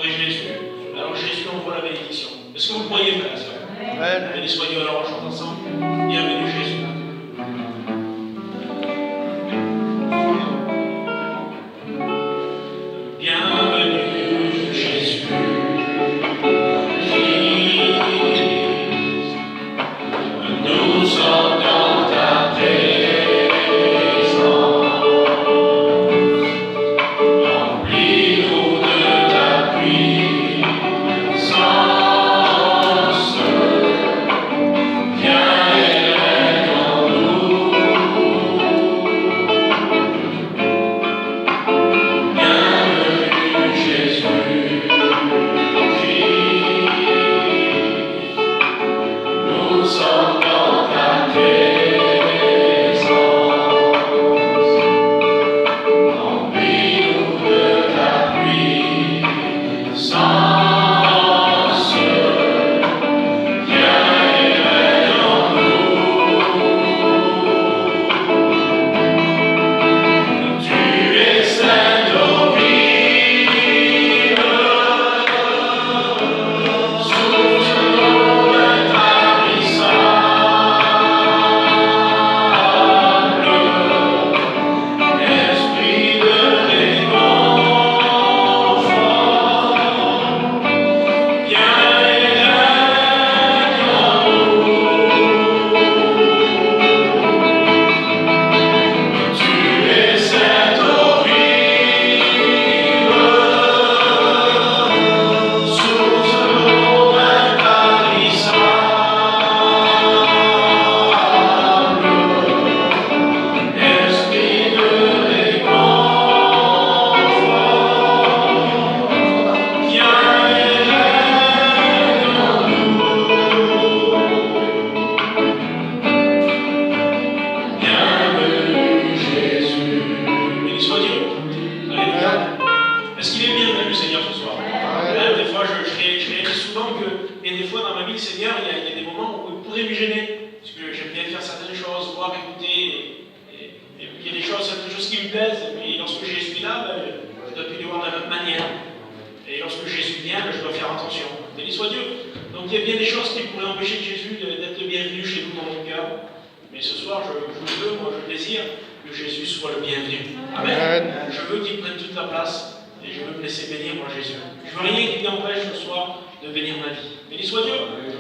J'adorais Jésus. Alors Jésus envoie la bénédiction. Est-ce que vous le croyez, frère et sœur? Béni soyez, alors on chante ensemble. Bienvenue Jésus. Bienvenue Jésus. Nous sommes dans ta présence. Remplis-nous de ta puissance. Viens et règne en nous. Bienvenue Jésus. Nous sommes dans ta présence. Remplis-nous de ta puissance. Viens et règne en nous. Tu es saint au vivre, source d'eau intarissable, esprit de réconfort. Viens et règne en nous. Tu es saint au vivre, source d'eau intarissable, esprit de réconfort. Viens et règne en nous. Bienvenue Jésus. Béni soit Dieu. Alléluia. Est-ce qu'il est bienvenu, Seigneur, ce soir? Des fois, je réalise souvent que, et des fois dans ma vie, Seigneur, il y a des moments où il pourrait me gêner, parce que j'aime bien faire certaines choses, voir, écouter, et il y a certaines choses qui me plaisent, et puis lorsque Jésus est là, je dois plus les voir de la même manière. Et lorsque Jésus vient, je dois faire attention. Béni soit Dieu. Donc il y a bien des choses qui pourraient empêcher Jésus d'être le bienvenu chez nous dans mon cœur. Mais ce soir, je veux, moi je désire que Jésus soit le bienvenu. Amen. Je veux qu'il prenne toute la place. Et je veux me laisser bénir, moi, Jésus. Je veux rien qui m'empêche ce soir de bénir ma vie. Béni soit Dieu.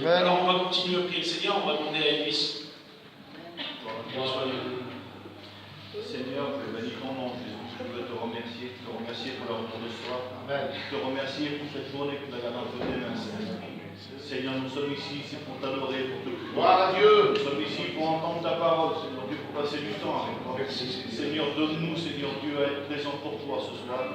Alors on va continuer à prier le Seigneur, on va demander à Elvis. Béni soit Dieu. Seigneur, je bénis ton nom, Jésus. Je veux te remercier pour le retour de soir. Te remercier pour cette journée que tu as gardée entre tes mains, Seigneur. Seigneur, nous sommes ici pour t'adorer, pour te louer. Gloire à Dieu. Nous sommes ici pour entendre ta parole, Seigneur Dieu, pour passer du temps avec toi. Seigneur, donne-nous, Seigneur Dieu, à être présent pour toi ce soir.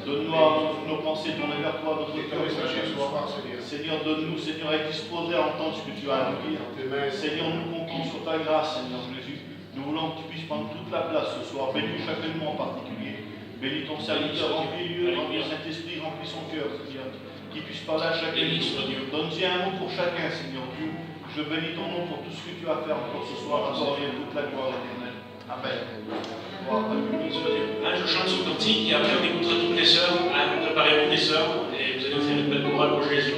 Donne-nous à nos pensées tourner vers toi, notre cœur ce soir. Seigneur, donne-nous, Seigneur, à être disposé à entendre ce que tu as à nous dire. Seigneur, nous comptons sur ta grâce, Seigneur Jésus. Nous voulons que tu puisses prendre toute la place ce soir. Bénis chacun de nous en particulier. Bénis ton serviteur, remplis-le, remplis le Saint-Esprit, remplis son cœur, Seigneur. Qu'il puisse parler à chacun de nous. Donne-y un mot pour chacun, Seigneur Dieu. Je bénis ton nom pour tout ce que tu as fait encore ce soir. À toi vient toute la gloire éternelle. Amen. Je chante ce cantique et après on écoutera toutes les sœurs. Préparez-vous les sœurs et vous allez faire une belle chorale pour Jésus.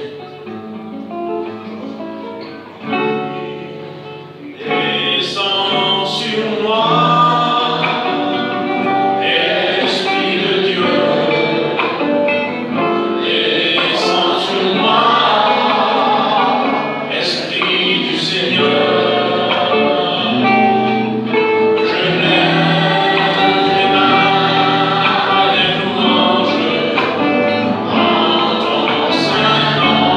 Descends sur moi, Esprit de Dieu. Descends sur moi, Esprit du Seigneur. Saint nom.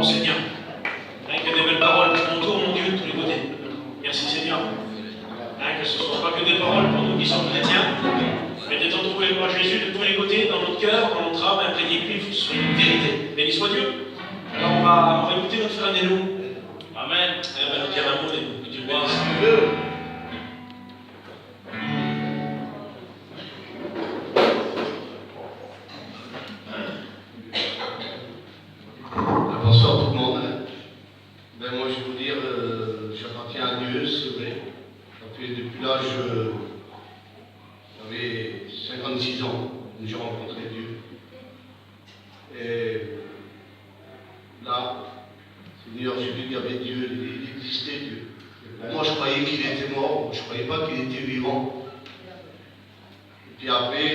Seigneur. Que des belles paroles qui m'entourent, mon Dieu, de tous les côtés. Merci Seigneur. Que ce ne soit pas que des paroles pour nous qui sommes chrétiens, mais d'être entourés par Jésus de tous les côtés, dans notre cœur, dans notre âme, imprégné que lui, il faut que ce soit une vérité. Béni soit Dieu. Alors on va écouter notre frère Nélo. Amen. Elle va nous dire un mot, Nélo. Que Dieu bénisse. Bonsoir tout le monde. Ben moi je vais vous dire, j'appartiens à Dieu, c'est vrai. Depuis l'âge, j'avais 56 ans quand j'ai rencontré Dieu. Et là, Seigneur, j'ai vu qu'il y avait Dieu, il existait Dieu. Et pour moi je croyais qu'il était mort, je ne croyais pas qu'il était vivant. Et puis après,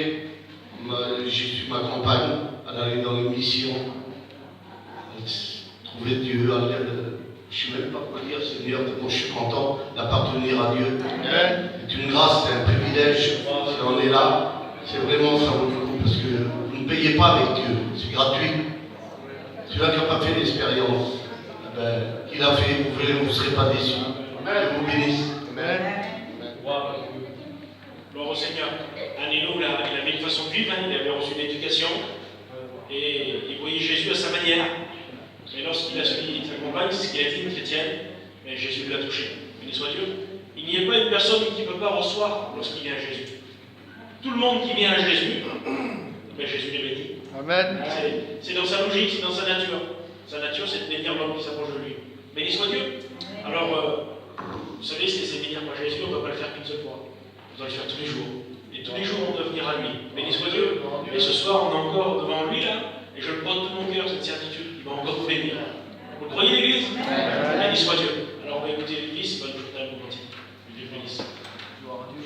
j'ai su ma compagne, elle allait dans une mission. Trouver Dieu, je ne sais même pas quoi dire, Seigneur, tellement je suis content d'appartenir à Dieu. C'est une grâce, c'est un privilège. Si on est là, c'est vraiment ça vaut le coup, parce que vous ne payez pas avec Dieu, c'est gratuit. Celui-là qui n'a pas fait l'expérience, qu'il a fait, vous ne serez pas déçus. Dieu vous bénisse. Amen. Gloire au Seigneur. Nélo, il avait une façon de vivre, il avait reçu l'éducation, et il voyait Jésus à sa manière. Mais lorsqu'il a suivi sa compagne, c'est ce qu'il a dit, une chrétienne, mais Jésus l'a touché. Béni soit Dieu. Il n'y a pas une personne qui ne peut pas recevoir lorsqu'il vient à Jésus. Tout le monde qui vient à Jésus, mais Jésus les bénit. Amen. C'est dans sa logique, c'est dans sa nature. Sa nature, c'est de bénir l'homme qui s'approche de lui. Béni soit Dieu. Alors, vous savez, si c'est bénir par Jésus, on ne peut pas le faire qu'une seule fois. On doit le faire tous les jours. Et tous les jours, on doit venir à lui. Béni soit Dieu. Et ce soir, on est encore devant lui, là, et je le porte de tout mon cœur, cette certitude. Il va encore vous bénir. Vous le croyez, l'Église? Béni soit Dieu. Alors, on va écouter l'Église, c'est pas nous chanter un mot entier. Dieu bénisse. Gloire à Dieu.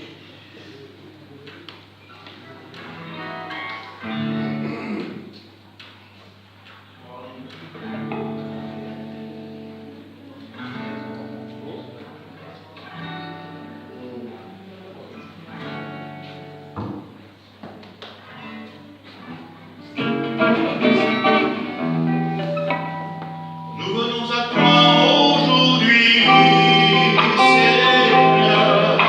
Nous venons à toi aujourd'hui, Seigneur.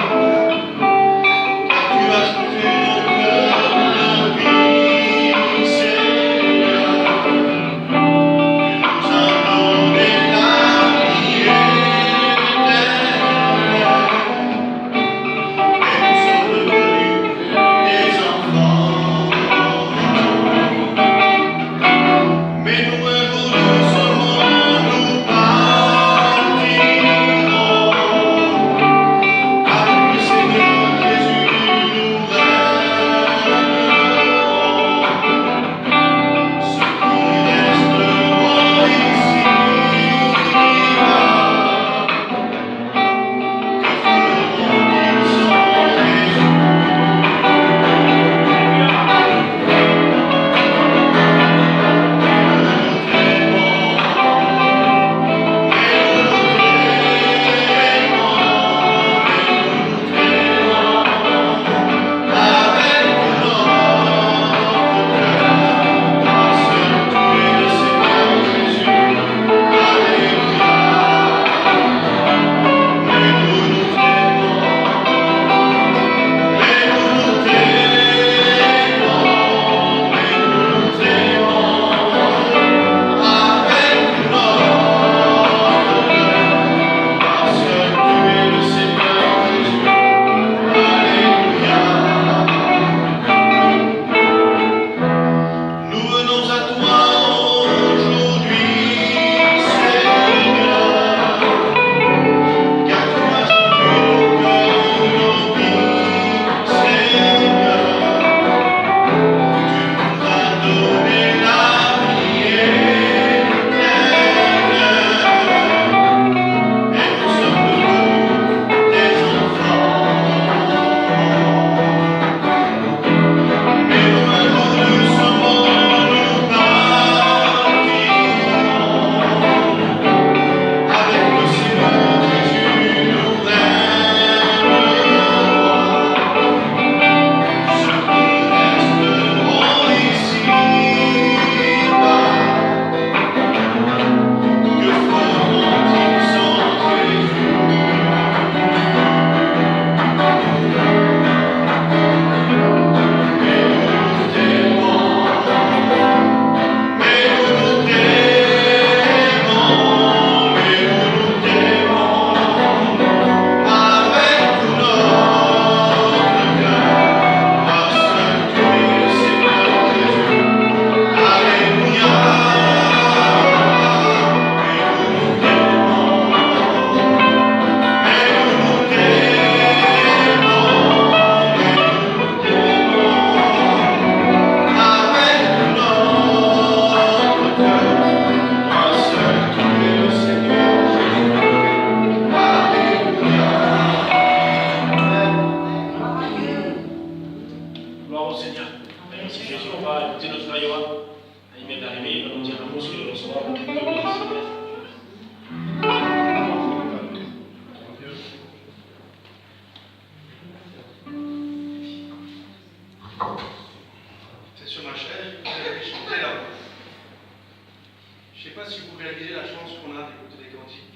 chance qu'on a d'écouter des cantiques,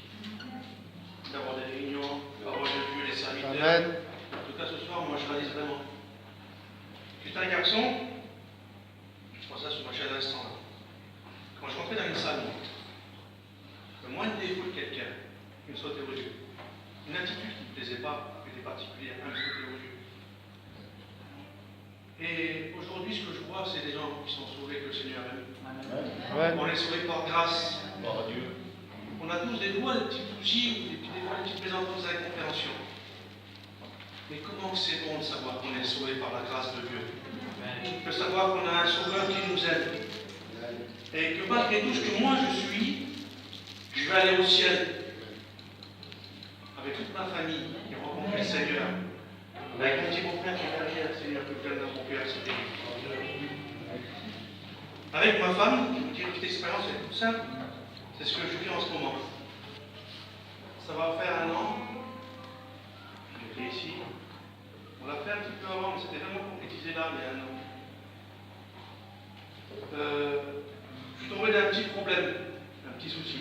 d'avoir des réunions, de parole de Dieu, les serviteurs. Amen. En tout cas, ce soir, moi, je réalise vraiment. J'étais un garçon, je pense ça sur ma chaise à l'instant là. Quand je rentrais dans une salle, le moindre défaut de quelqu'un, une saute aux yeux, une attitude qui ne me plaisait pas, qui était particulière, un saute aux yeux. Et aujourd'hui, ce que je vois, c'est des gens qui sont sauvés, que le Seigneur aime. Amen. On est sauvés par grâce. Par Dieu. On a tous des fois des petits soucis ou des fois des petites mésententes d'incompréhension. Mais comment c'est bon de savoir qu'on est sauvé par la grâce de Dieu, de savoir qu'on a un sauveur qui nous aime. Et que malgré tout ce que moi je suis, je vais aller au ciel avec toute ma famille qui rencontre le Seigneur. Avec mon petit beau-frère qui est derrière, Seigneur, que je donne dans mon cœur, c'est terrible. Avec ma femme, je vous dis une petite expérience, elle est toute simple. C'est ce que je vis en ce moment. Ça va faire 1 an. J'étais ici. On l'a fait un petit peu avant, mais c'était vraiment concrétisé là, il y a 1 an. Je suis tombé d'un petit problème, un petit souci.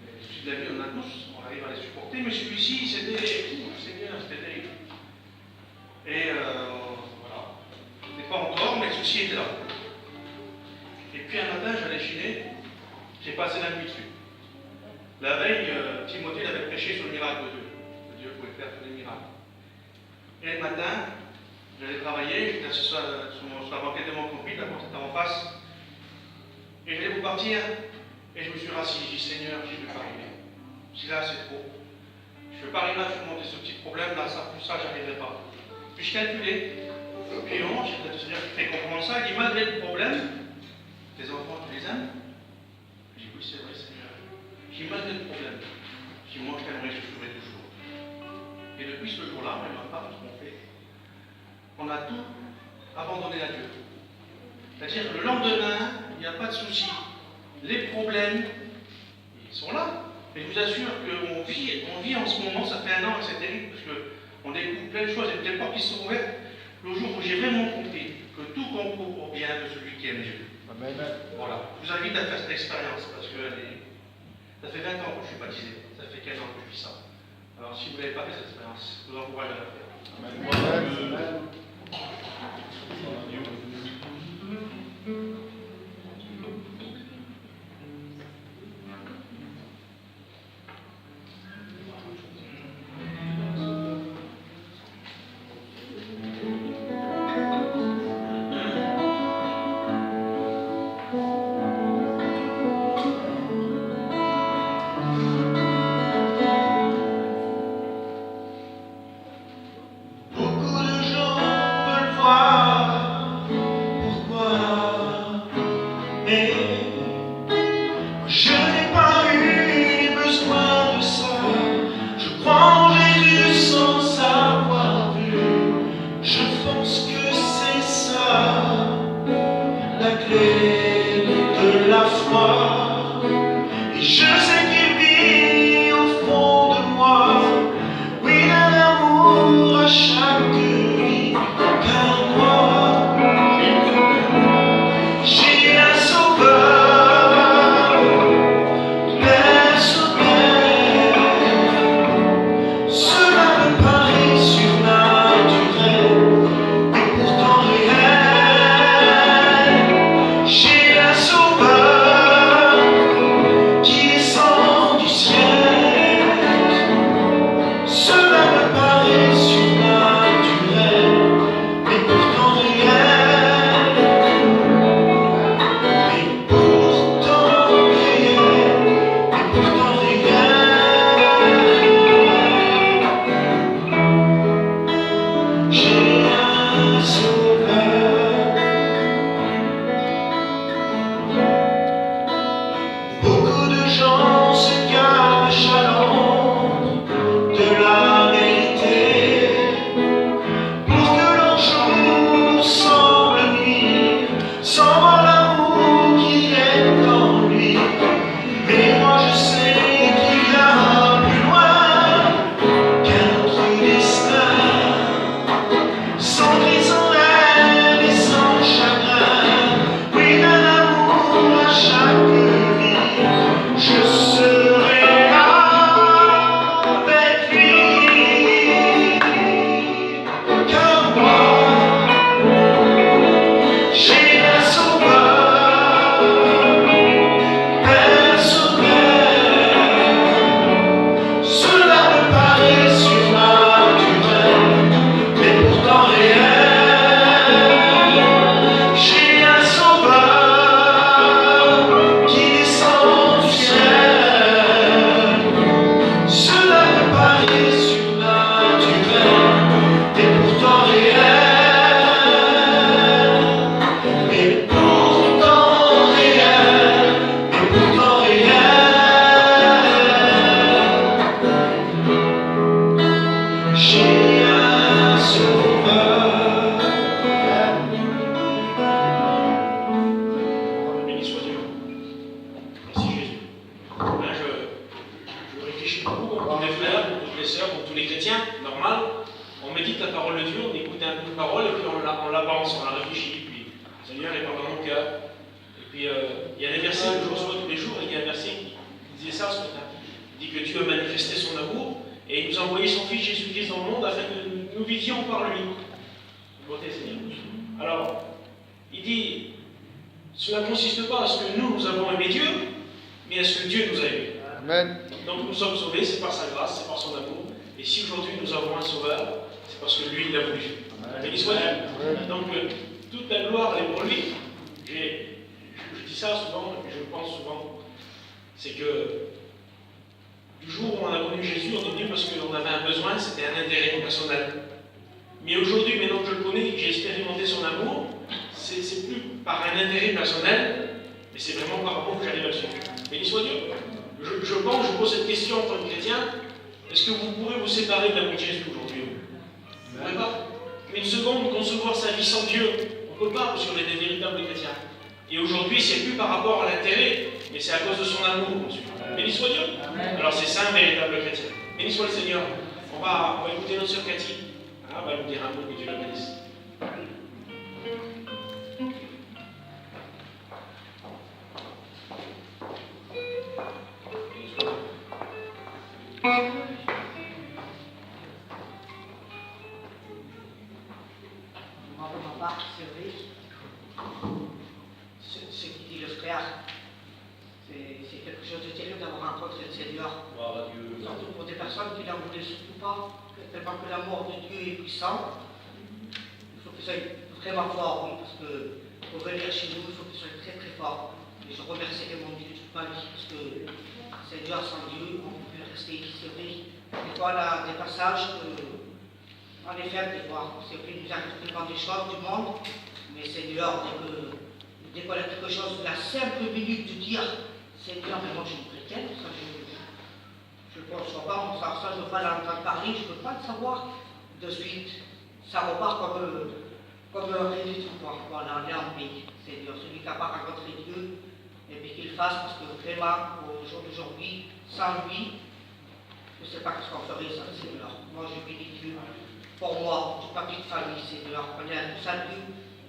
Les soucis de la vie, on a tous, on arrive à les supporter, mais celui-ci, c'était Seigneur, c'était terrible. Et voilà. Je n'étais pas encore, mais le souci était là. Et puis un matin, j'allais chiner, j'ai passé la nuit dessus. La veille, Timothée avait prêché sur le miracle de Dieu. Que Dieu pouvait faire tous les miracles. Et le matin, j'allais travailler, j'étais assis sur la banquette de mon compil, la porte était en face. Et j'allais vous partir, et je me suis rassis, j'ai dit Seigneur, je ne vais pas arriver. Je dis là, c'est trop. Je ne vais pas arriver à surmonter ce petit problème, là, ça, plus ça, je n'arriverai pas. Puis je calculais. Puis non, j'ai dit le Seigneur qui fait comprendre ça, il dit malgré le problème, tes enfants, tu les aimes? J'ai dit oui, c'est vrai, Seigneur. J'ai dit malgré le problème. J'ai dit moi, je t'aimerais, je jouerai toujours. Et depuis ce jour-là, même ma femme, ce qu'on fait, on a tout abandonné à Dieu. C'est-à-dire que le lendemain, il n'y a pas de souci. Les problèmes, ils sont là. Et je vous assure qu'on vit en ce moment, ça fait 1 an et c'est terrible, parce qu'on découvre plein de choses et des portes qui sont ouvertes. Le jour où j'ai vraiment compris que tout concourt au bien de celui qui aime Dieu. Amen. Voilà. Je vous invite à faire cette expérience, parce que ça fait 20 ans que je suis baptisé. Ça fait 15 ans que je vis ça. Alors si vous n'avez pas fait cette expérience, je vous encourage à la faire. Amen. Beaucoup de gens veulent voir Hein, je réfléchis beaucoup, comme tous les frères, comme toutes les sœurs, comme tous les chrétiens, normal. On médite la parole de Dieu, on écoute un peu de parole, et puis on l'avance, on la réfléchit, puis le Seigneur est parle dans mon cœur. Et puis il y a des versets que je reçois tous les jours, et il y a un verset qui disait ça ce matin. Il dit que Dieu a manifesté son amour, et il nous a envoyé son Fils Jésus-Christ dans le monde afin que nous vivions par lui. Beauté Seigneur. Alors, il dit, cela ne consiste pas à ce que nous avons aimé Dieu, mais à ce que Dieu nous a aimés. Amen. Donc nous sommes sauvés, c'est par sa grâce, c'est par son amour. Et si aujourd'hui nous avons un sauveur, c'est parce que lui, il l'a voulu. Béni soit Dieu. Donc toute la gloire est pour lui. Je dis ça souvent, je pense souvent, c'est que du jour où on a connu Jésus, on est venu parce qu'on avait un besoin, c'était un intérêt personnel. Mais aujourd'hui, maintenant que je le connais et que j'ai expérimenté son amour, c'est plus par un intérêt personnel, mais c'est vraiment par amour que j'arrive à le suivre. Béni soit Dieu. Je pose cette question en tant que chrétien. Est-ce que vous pourrez vous séparer de l'amour de Jésus aujourd'hui? Vous ne pouvez pas. Une seconde, concevoir sa vie sans Dieu, on ne peut pas, parce qu'on est des véritables chrétiens. Et aujourd'hui, c'est plus par rapport à l'intérêt, mais c'est à cause de son amour qu'on suit. Béni soit Dieu. Alors c'est ça un véritable chrétien. Béni soit le Seigneur. On va écouter notre sœur Cathy. On va nous dire un mot, que Dieu la bénisse. Ce qui dit le frère, c'est quelque chose de terrible d'avoir rencontré le Seigneur. Surtout pour des personnes qui n'en voulaient surtout pas, tellement que l'amour de Dieu est puissant. Il faut que ça soit vraiment fort, oui, parce que pour venir chez nous, il faut que ça soit très très fort. Et je remercierai mon Dieu toute ma vie, parce que Seigneur, sans Dieu, on peut rester ici. C'est vrai. Des fois, on a des passages que on est faible des fois. C'est vrai, nous arrive tellement des choses du monde, mais Seigneur, dès qu'on a quelque chose, la simple minute de dire Seigneur, mais moi je suis chrétienne, ça je ne le conçois pas, ça je ne veux pas l'entendre parler, je ne veux pas le savoir de suite. Ça repart comme rien du tout. Voilà, on est en paix. Seigneur, celui qui n'a pas rencontré Dieu, et puis qu'il fasse, parce que vraiment, au jour d'aujourd'hui, sans lui, je ne sais pas ce qu'on ferait sans le Seigneur. Moi je bénis Dieu pour moi, toute ma petite famille, Seigneur. On est à tous à Dieu.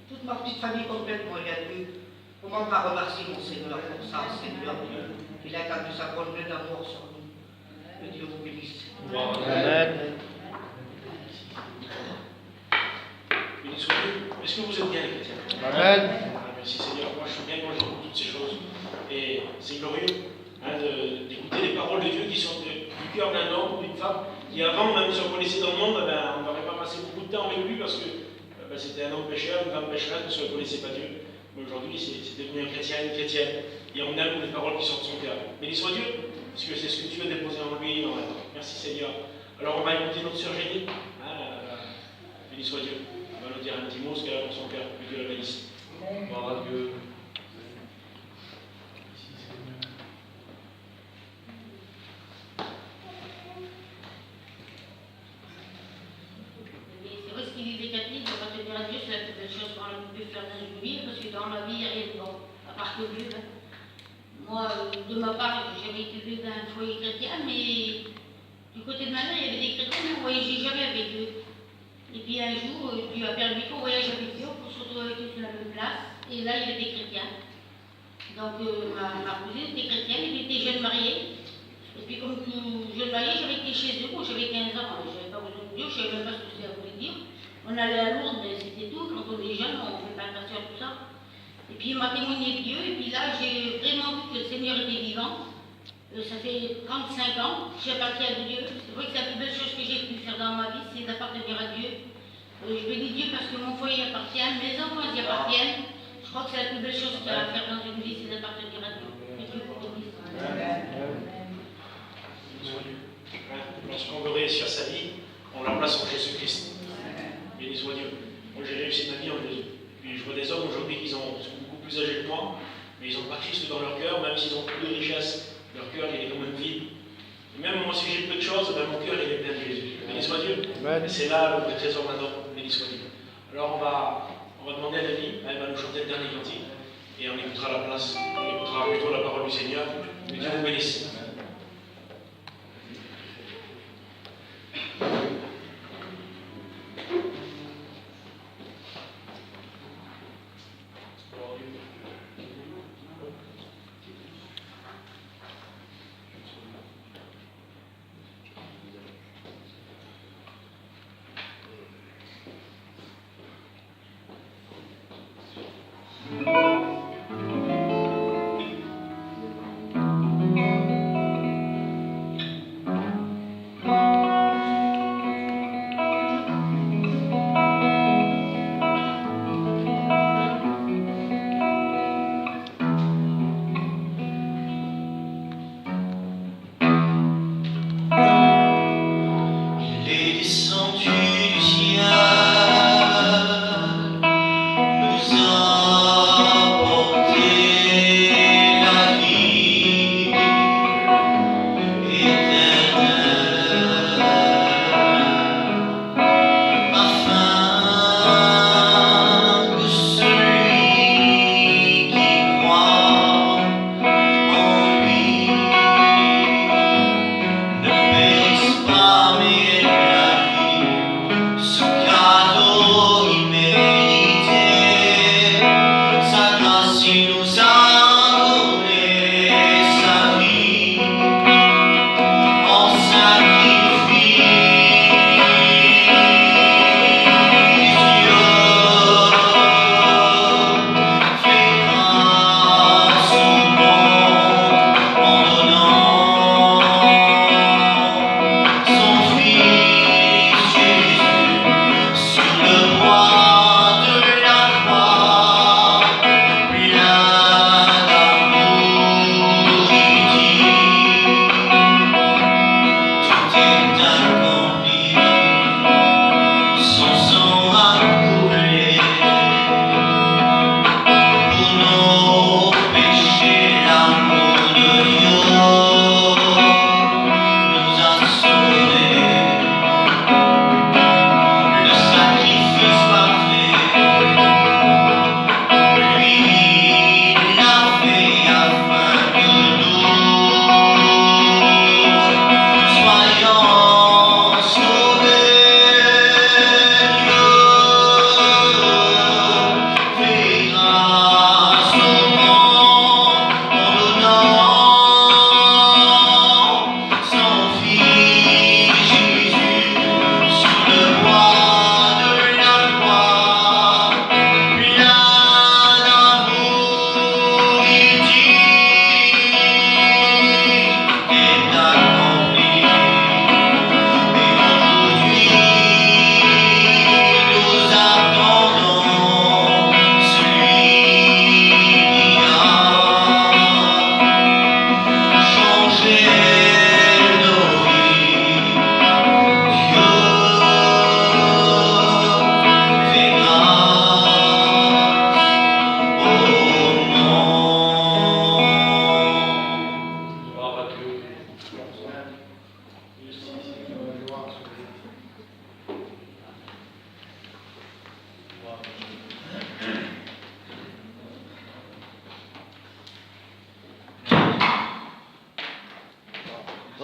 Toute ma petite famille complètement est à Dieu. Comment pas remercier mon Seigneur pour ça, Seigneur Dieu. Il a étendu sa bonne main d'amour sur nous. Que Dieu vous bénisse. Amen. Béni soit Dieu. Est-ce que vous êtes bien les chrétiens? Amen. Merci Seigneur. Moi je suis bien quand j'écoute toutes ces choses. Et c'est glorieux d'écouter les paroles de Dieu qui sont du cœur d'un homme ou d'une femme qui avant, même si on connaissait dans le monde, on n'aurait pas passé beaucoup de temps avec lui parce que c'était un homme pécheur, une femme pécheresse, parce qu'on ne connaissait pas Dieu. Mais aujourd'hui, c'est devenu un chrétien, une chrétienne. Et on aime les paroles qui sortent de son cœur. Béni soit Dieu, parce que c'est ce que Dieu a déposé en lui. Merci Seigneur. Alors on va écouter notre sœur Génie. Béni soit Dieu. On va nous dire un petit mot, ce qu'elle a dans son cœur. Que Dieu la bénisse. Gloire à Dieu. C'est vrai ce qu'il disait Cathy, de retenir à Dieu, c'est la plus belle chose qu'on peut faire dans une vie, parce que dans la vie, il n'y a rien de bon, à part que Dieu. Moi, de ma part, j'avais été élevée dans un foyer chrétien, mais du côté de ma mère, il y avait des chrétiens, mais on ne voyageait jamais avec eux. Et puis un jour, Dieu a permis qu'on voyage avec eux, pour se retrouver avec eux sur la même place, et là, il y avait des chrétiens. Donc, ma cousine était chrétienne, elle était jeune mariée. Et puis, comme jeune mariée, j'avais été chez eux, moi j'avais 15 ans, je n'avais pas besoin de Dieu, je ne savais même pas ce que ça voulait dire. On allait à Lourdes, mais c'était tout, quand on est jeune, on fait pas attention à tout ça. Et puis, il m'a témoigné de Dieu, et puis là, j'ai vraiment vu que le Seigneur était vivant. Ça fait 35 ans que j'appartiens à Dieu. C'est vrai que c'est la plus belle chose que j'ai pu faire dans ma vie, c'est d'appartenir à Dieu. Je bénis Dieu parce que mon foyer appartient, mes enfants y appartiennent. Je crois que c'est la plus belle chose qu'il y a à faire dans une vie, c'est d'appartenir à Dieu. Que Dieu vous bénisse. Lorsqu'on veut réussir sa vie, on la place en Jésus-Christ. Béni soit Dieu. Moi j'ai réussi ma vie en Jésus. Puis je vois des hommes aujourd'hui qui sont beaucoup plus âgés que moi, mais ils n'ont pas Christ dans leur cœur, même s'ils ont plus de richesse, leur cœur il est quand même vide. Et même moi si j'ai peu de choses, mon cœur il est plein de Jésus. Béni soit Dieu. Et c'est là le trésor maintenant. Béni soit Dieu. Alors on va demander à David, elle va nous chanter le dernier cantique. et on écoutera plutôt la parole du Seigneur. Que Dieu vous bénisse.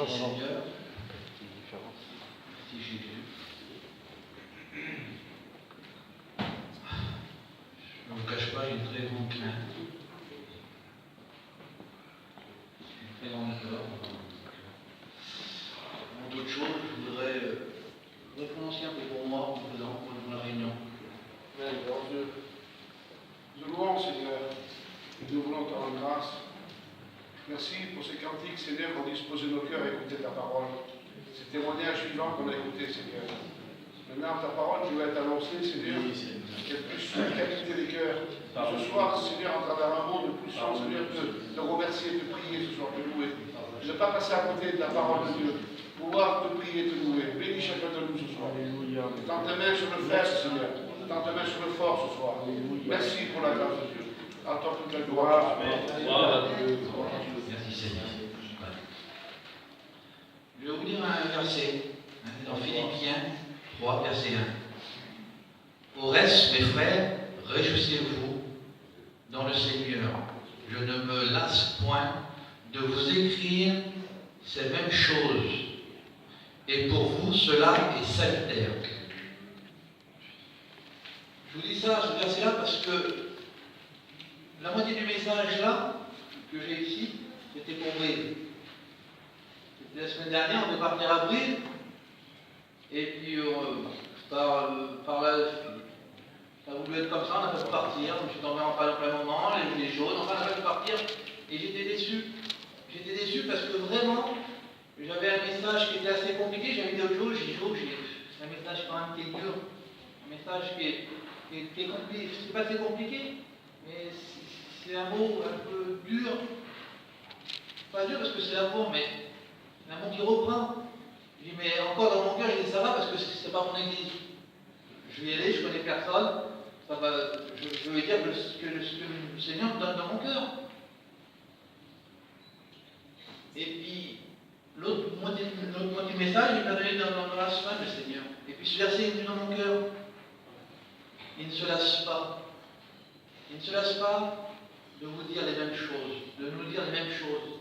Seigneur, merci Jésus. Je ne vous cache pas une très grande crainte, une très grande peur. En d'autres choses, je voudrais prononcer un peu pour moi en faisant pour la réunion. Bon Dieu, nous louons Seigneur, et nous voulons te rendre grâce. Merci pour ces cantiques, Seigneur, qui ont disposé nos cœurs à écouter ta parole. Ces témoignages vivants qu'on a écoutés, Seigneur. Maintenant, ta parole qui va être annoncée, Seigneur, qu'elle puisse qualifier les cœurs. Ce soir, Seigneur, en travers un mot, nous puissions, Seigneur, te remercier, te prier ce soir, te louer. Ne pas passer à côté de la parole de Dieu. Pouvoir te prier, te louer. Bénis chacun de nous ce soir. Tends tes mains sur le frère, Seigneur. Tends tes mains sur le fort ce soir. Merci pour la grâce de Dieu. À toi toute la gloire. Merci Seigneur. Je vais vous lire un verset dans Philippiens 3, verset 1. Au reste, mes frères, réjouissez-vous dans le Seigneur. c'est la même chose. Et pour vous, cela est salutaire. Je vous dis ça, ce verset-là, parce que la moitié du message là, que j'ai ici, c'était pour Brille. C'était la semaine dernière, on devait partir à Brille, et puis par là, ça a voulu être comme ça, on a fait partir, je suis tombé en panne au plein moment, les gilets jaunes, enfin on a fait partir, et j'étais déçu. J'étais déçu parce que vraiment, j'avais un message qui était assez compliqué, j'avais dit l'autre jour, c'est un message quand même qui est dur, un message qui est compliqué, c'est pas assez compliqué, mais c'est un mot un peu dur, pas dur parce que c'est l'amour, mais c'est un mot qui reprend. Je dis, mais encore dans mon cœur, je dis ça va parce que c'est pas mon église. Je vais y aller, je connais personne, ça va, je vais dire ce que le Seigneur me donne dans mon cœur. Et puis, l'autre moitié du message, il m'a donné dans la semaine, le Seigneur. Et puis ce verset est venu dans mon cœur. Il ne se lasse pas. Il ne se lasse pas de vous dire les mêmes choses, de nous dire les mêmes choses.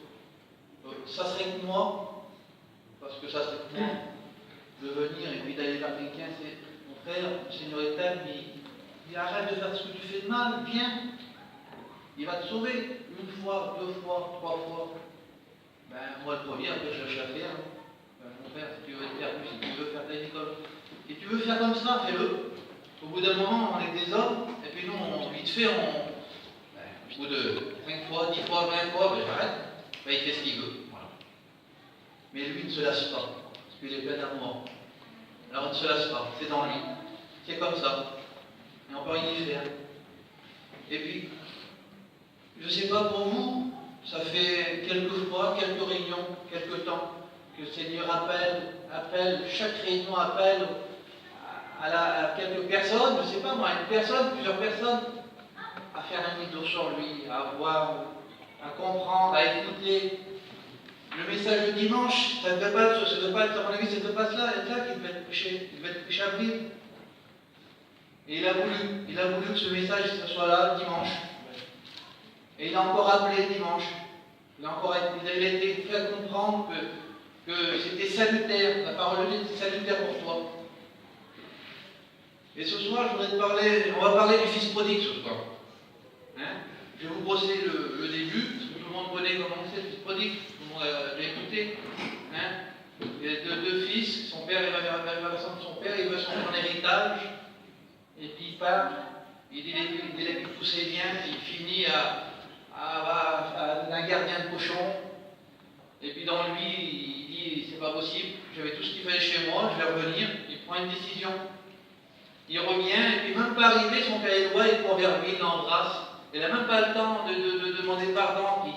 Ça serait que moi, parce que ça serait que moi, de venir et puis d'aller vers quelqu'un, c'est mon frère, le Seigneur est t'aime, il arrête de faire ce que tu fais de mal, viens. Il va te sauver une fois, 2 fois, 3 fois. Ben, moi le premier, après je cherche à faire. Ben, mon frère, si tu veux être perdu, si tu veux faire ta école, et tu veux faire comme ça, fais-le. Au bout d'un moment, on est des hommes, et puis nous, vite fait, au bout de 5 fois, 10 fois, 20 fois, ben j'arrête. Ben, il fait ce qu'il veut. Voilà. Mais lui ne se lasse pas, parce qu'il est plein d'amour. Alors il ne se lasse pas, c'est dans lui. C'est comme ça. Et on peut rien y faire. Et puis, je ne sais pas pour vous, ça fait quelques fois, quelques réunions, quelques temps, que le Seigneur appelle, chaque réunion appelle à quelques personnes, je ne sais pas moi, une personne, plusieurs personnes, à faire un retour sur lui, à voir, à comprendre, à écouter. Le message de dimanche, ça ne devait pas être, à mon avis, ça ne devait pas être là qu'il devait être prêché, il devait être prêché à Brille. Et il a voulu que ce message soit là dimanche. Et il a encore appelé dimanche. Il a été fait comprendre que c'était salutaire, la parole de Dieu était salutaire pour toi. Et ce soir, on va parler du fils prodigue ce soir. Hein? Je vais vous brosser le début, parce que tout le monde connaît comment c'est le fils prodigue, tout le monde a écouté. Hein? Il y a deux fils, son père il va vers son père, il veut son héritage, et puis il part, il délègue tous ses biens, il finit un gardien de cochon, et puis dans lui, il dit c'est pas possible, j'avais tout ce qu'il fallait chez moi, je vais revenir, il prend une décision. Il revient, et puis même pas arrivé, son père est loin, il court vers lui, il l'embrasse. Il n'a même pas le temps de demander pardon,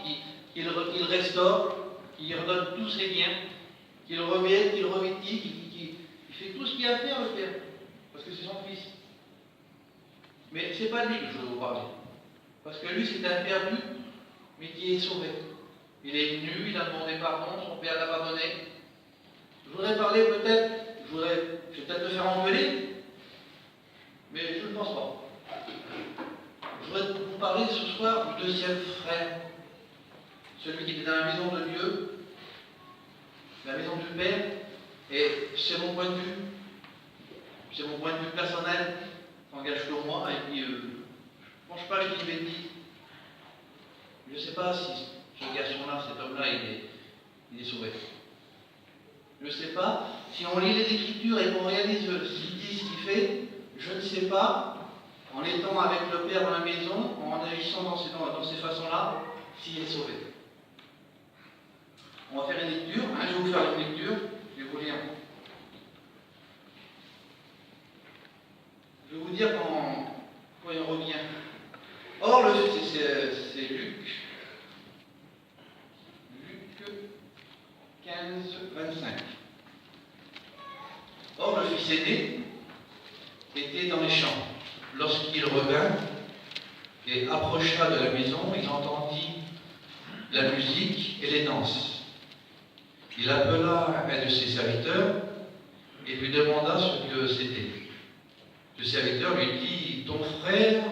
qu'il restaure, qu'il redonne tous ses biens, qu'il revienne, qu'il revêtit, qu'il fait tout ce qu'il a à faire, le père, parce que c'est son fils. Mais c'est pas lui que je veux vous parler. Parce que lui, c'est un perdu, mais qui est sauvé. Il est venu, il a demandé pardon, son père l'a pardonné. Je voudrais parler peut-être, je vais peut-être le faire engueuler, mais je ne pense pas. Je voudrais vous parler ce soir du deuxième frère, celui qui était dans la maison de Dieu, la maison du Père, et c'est mon point de vue personnel, ça n'engage que moi, et puis je ne pense pas que je dis bêtise. Je ne sais pas si ce garçon-là, cet homme-là, il est sauvé. Je ne sais pas. Si on lit les Écritures et qu'on réalise ce qu'il dit, ce qu'il fait, je ne sais pas, en étant avec le Père dans la maison, en agissant dans ces façons-là, s'il est sauvé. On va faire une lecture. Je vais vous faire une lecture. Je vais vous lire. Je vais vous dire quand il revient. Or, c'est Luc. Luc 15, 25. Or, le fils aîné était dans les champs. Lorsqu'il revint et approcha de la maison, il entendit la musique et les danses. Il appela un de ses serviteurs et lui demanda ce que c'était. Le serviteur lui dit « Ton frère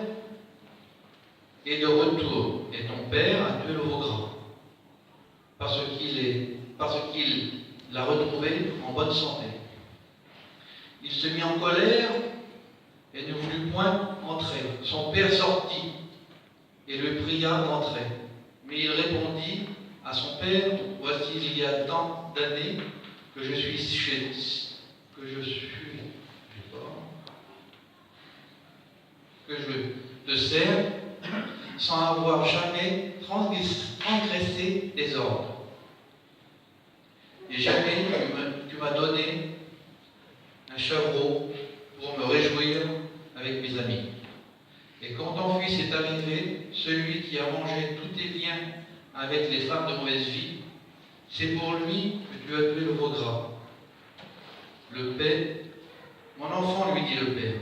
est de retour et ton père a tué le veau gras, parce qu'il est parce qu'il l'a retrouvé en bonne santé. Il se mit en colère et ne voulut point entrer. Son père sortit et le pria d'entrer. Mais il répondit à son père, voici, il y a tant d'années que je te sers sans avoir jamais transgressé les ordres. Et jamais tu m'as donné un chevreau pour me réjouir avec mes amis. Et quand ton fils est arrivé, celui qui a mangé tous tes biens avec les femmes de mauvaise vie, c'est pour lui que tu as tué le veau gras. Le père, mon enfant, lui dit le père,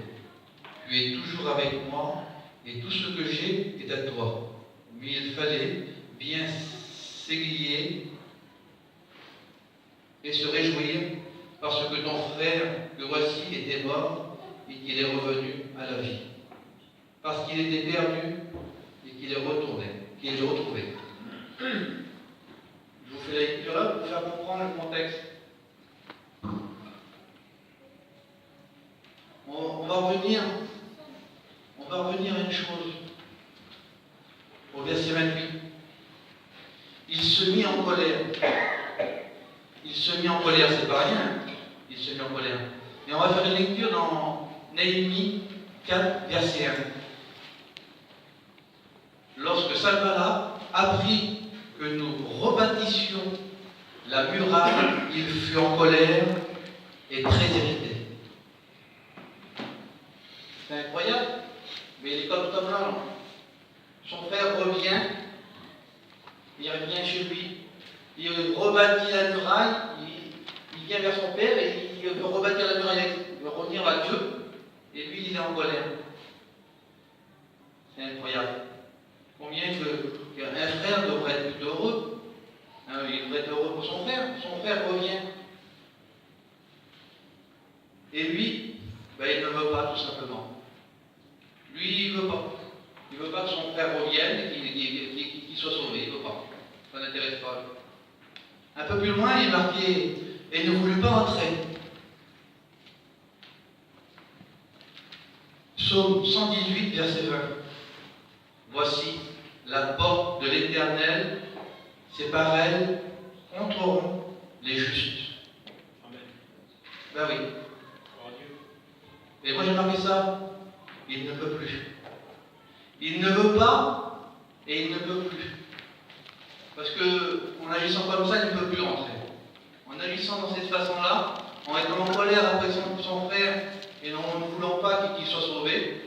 tu es toujours avec moi et tout ce que j'ai est à toi. Mais il fallait bien s'égayer et se réjouir parce que ton frère, que voici, était mort et qu'il est revenu à la vie. Parce qu'il était perdu et qu'il est retrouvé. Je vous fais la lecture là pour faire comprendre le contexte. On va revenir à une chose. Au verset 28. Il se mit en colère. Il se mit en colère, c'est pas rien. Il se mit en colère. Et on va faire une lecture dans Néhémie 4, verset 1. Lorsque Sanballat apprit que nous rebâtissions la muraille, il fut en colère et très irrité. C'est incroyable, mais il est comme Tom là. Son frère revient, il revient chez lui, il rebâtit la muraille, il vient vers son père et il veut rebâtir la muraille, il veut revenir à Dieu, et lui il est en colère. C'est incroyable. Combien qu'un frère devrait être plutôt heureux. Il devrait être heureux pour son frère. Son frère revient. Et lui, il ne veut pas tout simplement. Lui, il ne veut pas. Il ne veut pas que son frère revienne et qu'il soit sauvé. Il ne veut pas. Ça n'intéresse pas. Un peu plus loin, il est marqué « Et ne voulut pas entrer ». Psaume 118, verset 20. Voici, la porte de l'Éternel, c'est par elle qu'entreront les justes. Amen. Ben oui. Et moi j'ai marqué ça. Il ne peut plus. Il ne veut pas et il ne peut plus. Parce qu'en agissant comme ça, il ne peut plus rentrer. En agissant dans cette façon-là, en étant en colère après son frère et en ne voulant pas qu'il soit sauvé,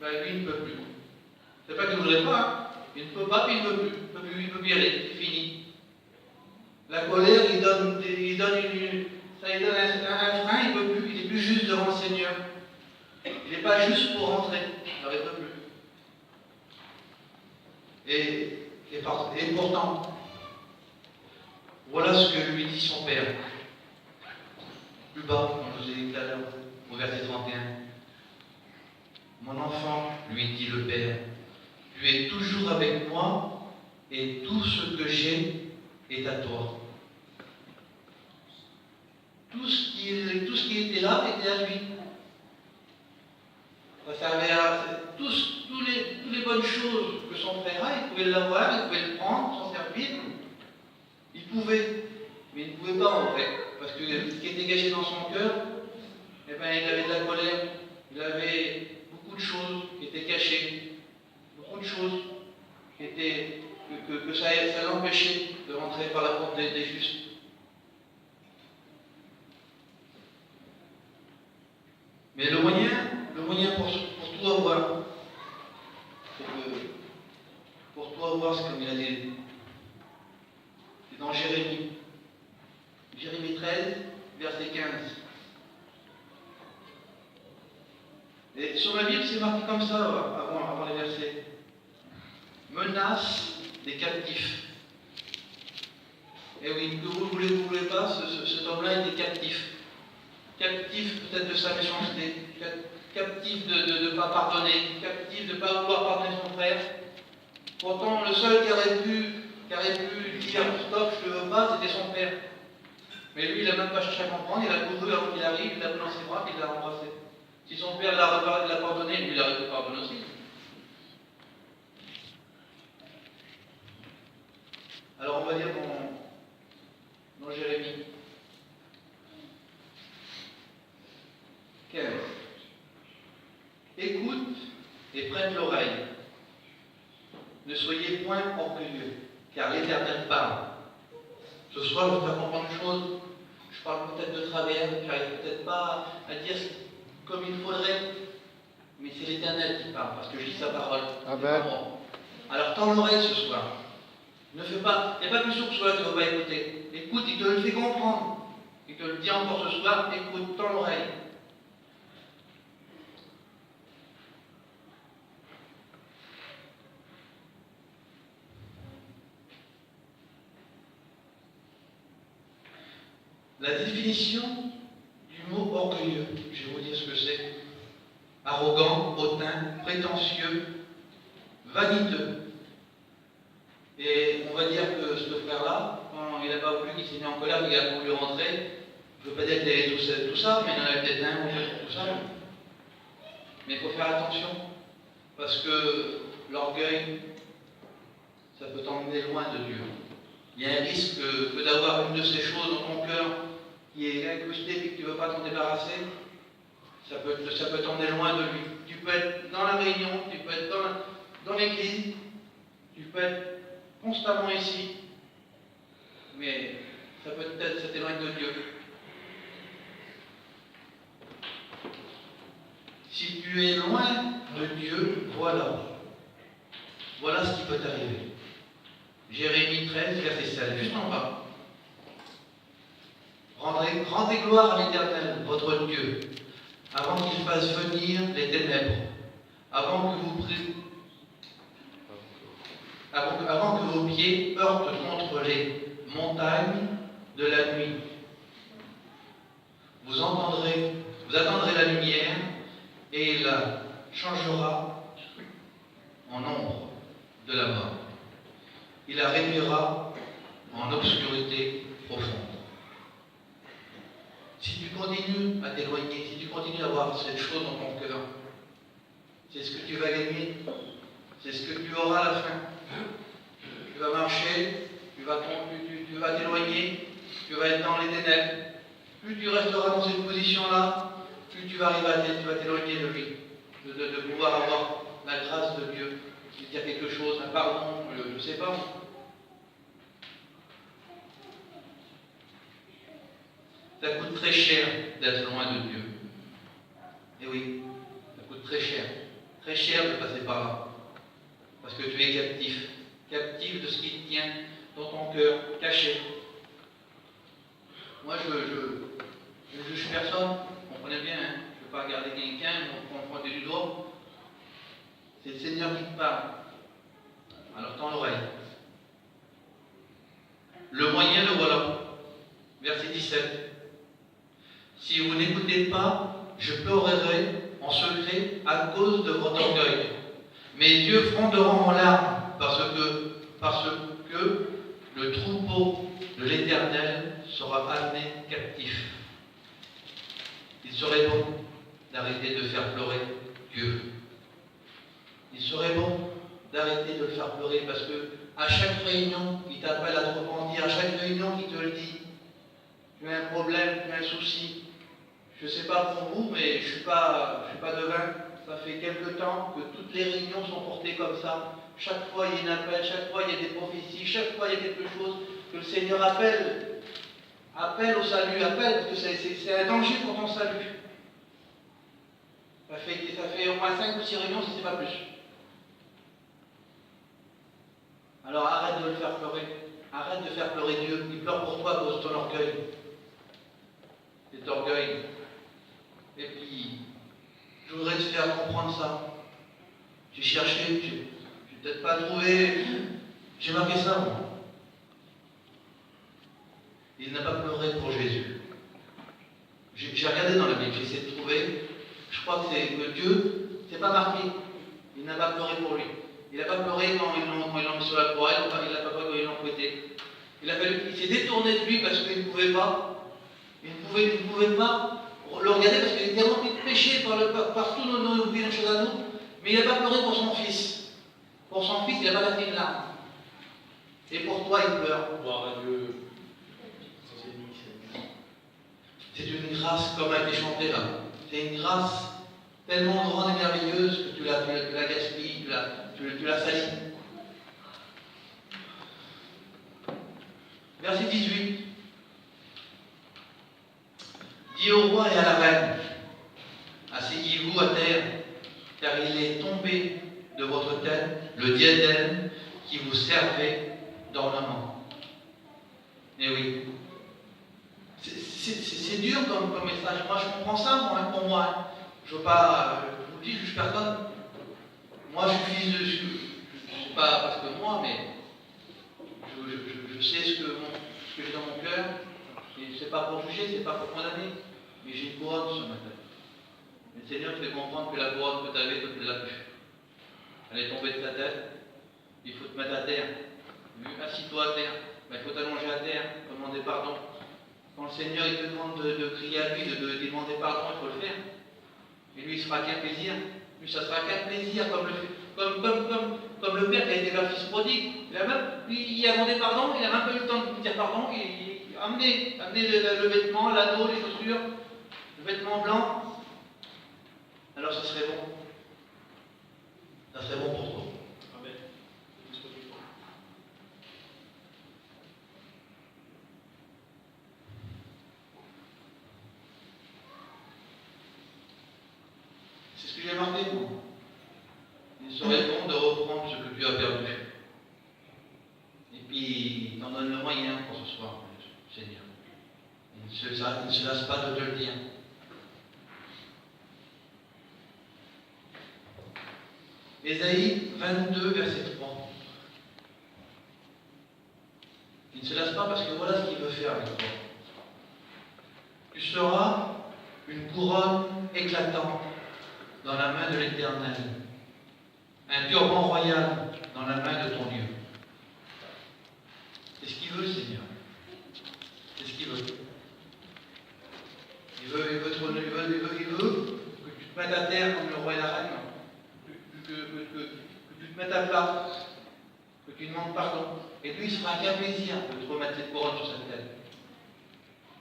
lui il ne peut plus. C'est pas qu'il ne voudrait pas, hein. Il ne peut pas, puis il ne veut plus. Il ne peut plus y aller, c'est fini. La colère, il donne un frein, il ne peut plus, il n'est plus juste devant le Seigneur. Il n'est pas juste pour rentrer, il ne peut plus. Et pourtant, voilà ce que lui dit son père. Plus bas, comme je vous ai dit tout à l'heure, au verset 31. Mon enfant, lui dit le père, tu es toujours avec moi et tout ce que j'ai est à toi. Tout ce qui était là était à lui. Ça servait à toutes les bonnes choses que son frère a, il pouvait l'avoir, il pouvait le prendre, s'en servir. Il pouvait, mais il ne pouvait pas en fait. Parce que ce qui était caché dans son cœur, il avait de la colère, il avait beaucoup de choses qui étaient cachées. Beaucoup de choses que ça l'empêchait de rentrer par la porte des justes. Mais le moyen pour tout avoir, pour tout avoir, c'est comme il a dit, c'est dans Jérémie 13, verset 15. Et sur ma Bible, c'est marqué comme ça avant les versets. Menace des captifs. Et oui, que vous ne voulez pas, cet homme-là était captif. Captif peut-être de sa méchanceté, captif de ne pas pardonner, captif de ne pas vouloir pardonner son frère. Pourtant, le seul qui aurait pu qui aurait pu dire stop, je ne veux pas, c'était son père. Mais lui, il n'a même pas cherché à comprendre, il a couru avant qu'il arrive, il l'a pris dans ses bras, puis il l'a embrassé. Si son père l'a pardonné, lui, il aurait pu pardonner aussi. Alors on va dire dans Jérémie 15. Écoute et prête l'oreille. Ne soyez point orgueilleux, car l'Éternel parle. Ce soir, je vais faire comprendre une chose. Je parle peut-être de travers, j'arrive peut-être pas à dire comme il faudrait, mais c'est l'Éternel qui parle, parce que je lis sa parole. Amen. Alors tends l'oreille ce soir. Ne fais pas, il n'y a pas plus sourd que cela, tu ne vas pas écouter. Écoute, il te le fait comprendre. Il te le dit encore ce soir, écoute, tends l'oreille. La définition du mot orgueilleux, je vais vous dire ce que c'est. Arrogant, hautain, prétentieux, vaniteux. Et on va dire que ce frère-là, quand il n'a pas voulu, qu'il s'est mis en colère, qu'il a voulu rentrer, je ne veux pas dire qu'il avait tout ça, mais il en avait peut-être un ou tout ça. Mais il faut faire attention, parce que l'orgueil, ça peut t'emmener loin de Dieu. Il y a un risque que d'avoir une de ces choses dans ton cœur qui est incrustée et que tu ne veux pas t'en débarrasser, ça peut t'emmener loin de lui. Tu peux être dans la réunion, tu peux être dans l'église, tu peux être constamment ici, mais ça t'éloigne de Dieu. Si tu es loin de Dieu, voilà ce qui peut t'arriver. Jérémie 13, verset 16, juste en bas. Rendez gloire à l'Éternel, votre Dieu, avant qu'il fasse venir les ténèbres, avant que vos pieds heurtent contre les montagnes de la nuit. Vous attendrez la lumière et il la changera en ombre de la mort. Il la réduira en obscurité profonde. Si tu continues à t'éloigner, si tu continues à avoir cette chose dans ton cœur, c'est ce que tu vas gagner, c'est ce que tu auras à la fin. Tu vas marcher, tu vas t'éloigner, tu vas être dans les ténèbres. Plus tu resteras dans cette position-là, plus tu vas t'éloigner de lui, de pouvoir avoir la grâce de Dieu, de dire quelque chose, un pardon, je ne sais pas. Ça coûte très cher d'être loin de Dieu. Et oui, ça coûte très cher de passer par là. Parce que tu es captif de ce qui te tient dans ton cœur, caché. Moi, je ne juge personne, vous comprenez bien, hein? Je ne veux pas regarder quelqu'un, on pointe du doigt. C'est le Seigneur qui te parle. Alors tends l'oreille. Le moyen, le voilà. Verset 17. Si vous n'écoutez pas, je pleurerai en secret à cause de votre orgueil. Mes yeux fonderont en larmes parce que le troupeau de l'Éternel sera amené captif. Il serait bon d'arrêter de faire pleurer Dieu. Il serait bon d'arrêter de le faire pleurer parce que à chaque réunion, il t'appelle à te repentir, à chaque réunion, il te le dit. Tu as un problème, tu as un souci. Je ne sais pas pour vous, mais je ne suis pas devin. Ça fait quelque temps que toutes les réunions sont portées comme ça. Chaque fois, il y a un appel, chaque fois, il y a des prophéties, chaque fois, il y a quelque chose que le Seigneur appelle. Appelle au salut, appelle, parce que c'est un danger pour ton salut. Ça fait au moins 5 ou 6 réunions, si ce n'est pas plus. Alors arrête de le faire pleurer. Arrête de faire pleurer Dieu. Il pleure pour toi à cause de ton orgueil. Cet orgueil. Et puis, je voudrais te faire comprendre ça. J'ai cherché, j'ai peut-être pas trouvé. J'ai marqué ça, moi. Il n'a pas pleuré pour Jésus. J'ai regardé dans la Bible, j'ai essayé de trouver. Je crois que Dieu, c'est pas marqué. Il n'a pas pleuré pour lui. Il n'a pas pleuré quand ils l'ont mis sur la croix, il n'a pas pleuré quand ils l'ont fouetter. Il s'est détourné de lui parce qu'il ne pouvait pas. Il ne pouvait pas le regarder parce qu'il était rempli de péché par tous nos vies, nos choses à nous. Mais il n'a pas pleuré pour son fils. Pour son fils, il n'a pas lâché une larme. Et pour toi, il pleure. Gloire à Dieu. C'est une grâce, comme a été chanté là. C'est une grâce tellement grande et merveilleuse que tu la gaspilles, tu la salis. Verset 18. Dis au roi et à la reine, asseyez-vous à terre, car il est tombé de votre tête le diadème qui vous servait d'ornement. Eh oui. C'est dur comme message. Moi, je comprends ça, même pour moi. Je ne veux pas, je vous le dis, je ne juge personne. Moi, je suis fils de. Je ne sais pas parce que moi, mais je sais ce que j'ai dans mon cœur. Et ce n'est pas pour juger, ce n'est pas pour condamner. Mais j'ai une couronne sur ma tête. Mais le Seigneur te fait comprendre que la couronne que tu avais, toi, tu ne l'as plus. Elle est tombée de ta tête. Il faut te mettre à terre. Assis-toi à terre. Il faut t'allonger à terre, demander pardon. Quand le Seigneur il te demande de crier à lui, de demander pardon, il faut le faire. Et lui, il se fera qu'un plaisir. Lui, ça sera qu'un plaisir, comme le père qui a été vers le fils prodigue. Il a demandé pardon, il n'a même pas eu le temps de dire pardon. Il a amené le vêtement, l'anneau, les chaussures, le vêtement blanc. Alors, ça serait bon. Ça serait bon pour toi. Amen. C'est ce que j'ai marqué, moi. Il serait bon de reprendre ce que tu as perdu. Et puis, il t'en donne le moyen pour ce soir, Seigneur. Il ne se lasse pas de te le dire. Ésaïe 22, verset 3. Il ne se lasse pas parce que voilà ce qu'il veut faire avec toi. Tu seras une couronne éclatante dans la main de l'Éternel, un turban royal dans la main de ton Dieu. C'est ce qu'il veut, Seigneur. C'est ce qu'il veut. Il veut que tu te mettes à terre comme le roi et la reine, que tu te mettes à plat, que tu demandes pardon. Et lui, il sera qu'un plaisir de te remettre cette couronne sur sa tête.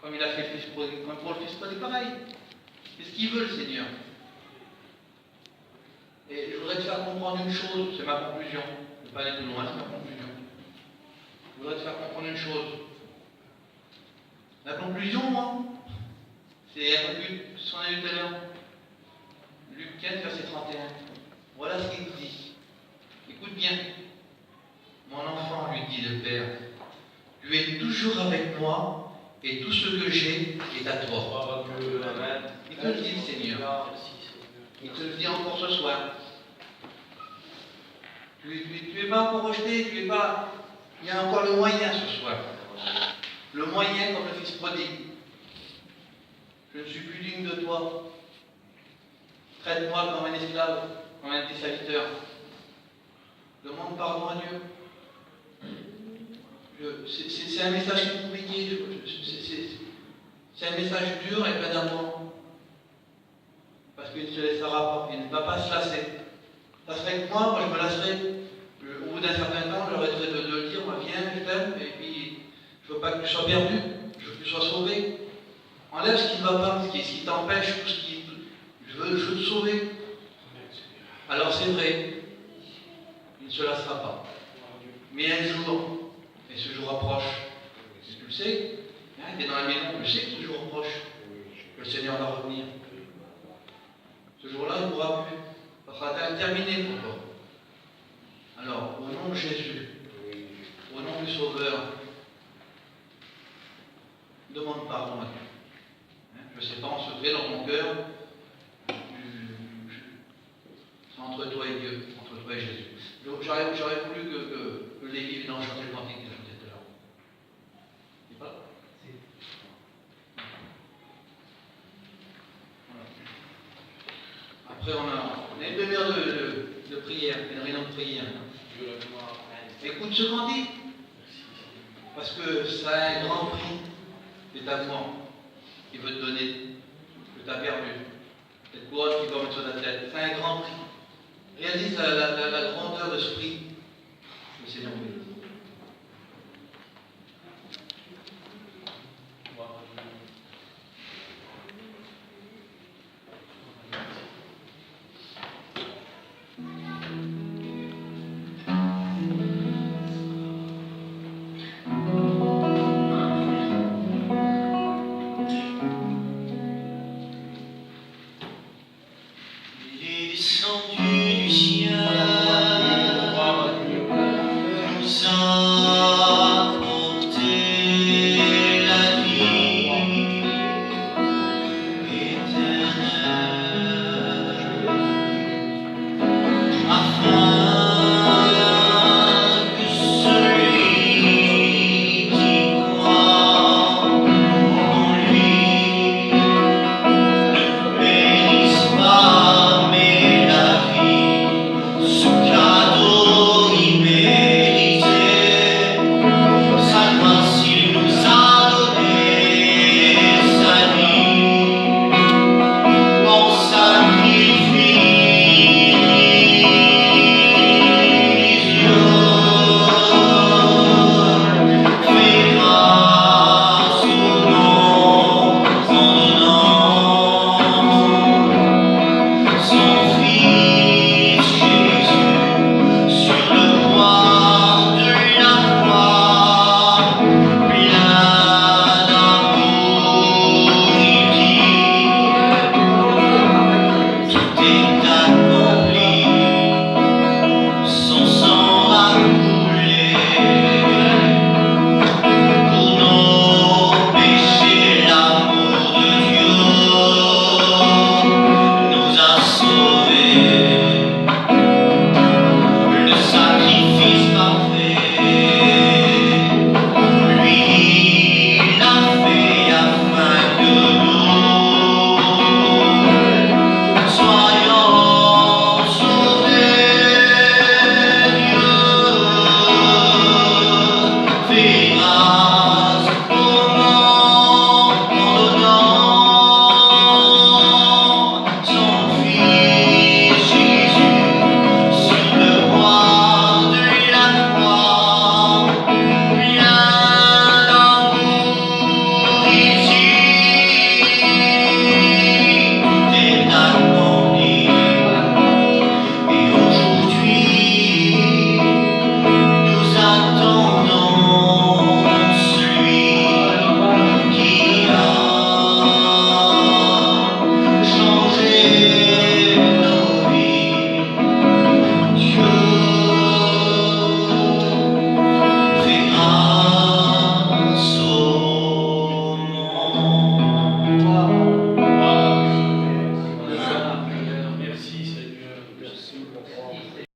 Comme il a fait le fils prodigue, comme pour le fils prodigue, pareil. C'est ce qu'il veut, le Seigneur. Et je voudrais te faire comprendre une chose, c'est ma conclusion. Je ne vais pas aller plus loin, c'est ma conclusion. Je voudrais te faire comprendre une chose. La conclusion, moi, c'est un peu ce qu'on a vu tout à l'heure. Luc 15, verset 31. Voilà ce qu'il dit. Écoute bien. Mon enfant, lui dit le Père, tu es toujours avec moi et tout ce que j'ai est à toi. Il te le dit, Seigneur. Il te le dit encore ce soir. Tu n'es pas encore rejeté, tu n'es pas. Il y a encore le moyen ce soir. Le moyen comme le fils prodigue. Je ne suis plus digne de toi. Traite-moi comme un esclave, comme un de tes serviteurs. Demande pardon à Dieu. C'est un message compliqué. C'est un message dur et plein d'amour. Parce qu'il ne se laissera pas, il ne va pas se lasser. Ça serait que moi je me lasserais. Au bout d'un certain temps, j'arrêterais de le dire, moi viens, je t'aime, et puis je ne veux pas que tu sois perdu, je veux que tu sois sauvé. Enlève ce qui ne va pas, ce qui t'empêche, tout ce qui. Je veux te sauver. Alors c'est vrai, il ne se lassera pas. Mais un jour, et ce jour approche, tu le sais, il est dans la maison, je sais que ce jour approche, que le Seigneur va revenir. Ce jour-là, il ne pourra plus. Ça sera terminé pour toi. Alors, au nom de Jésus, au nom du Sauveur, demande pardon à Dieu. Je ne sais pas, en secret dans ton cœur, c'est entre toi et Dieu, entre toi et Jésus. J'aurais voulu que Lévi vienne chanter le cantique que je chantais tout à l'heure. C'est pas là? Après, on a une demi-heure de prière, une réunion de prière. Écoute ce cantique. Parce que ça a un grand prix que ta foi qui veut te donner, que tu as perdu. Cette couronne qui tombe sur ta tête, ça a un grand prix. Réalise la grandeur de ce prix. Le Seigneur vous bénisse.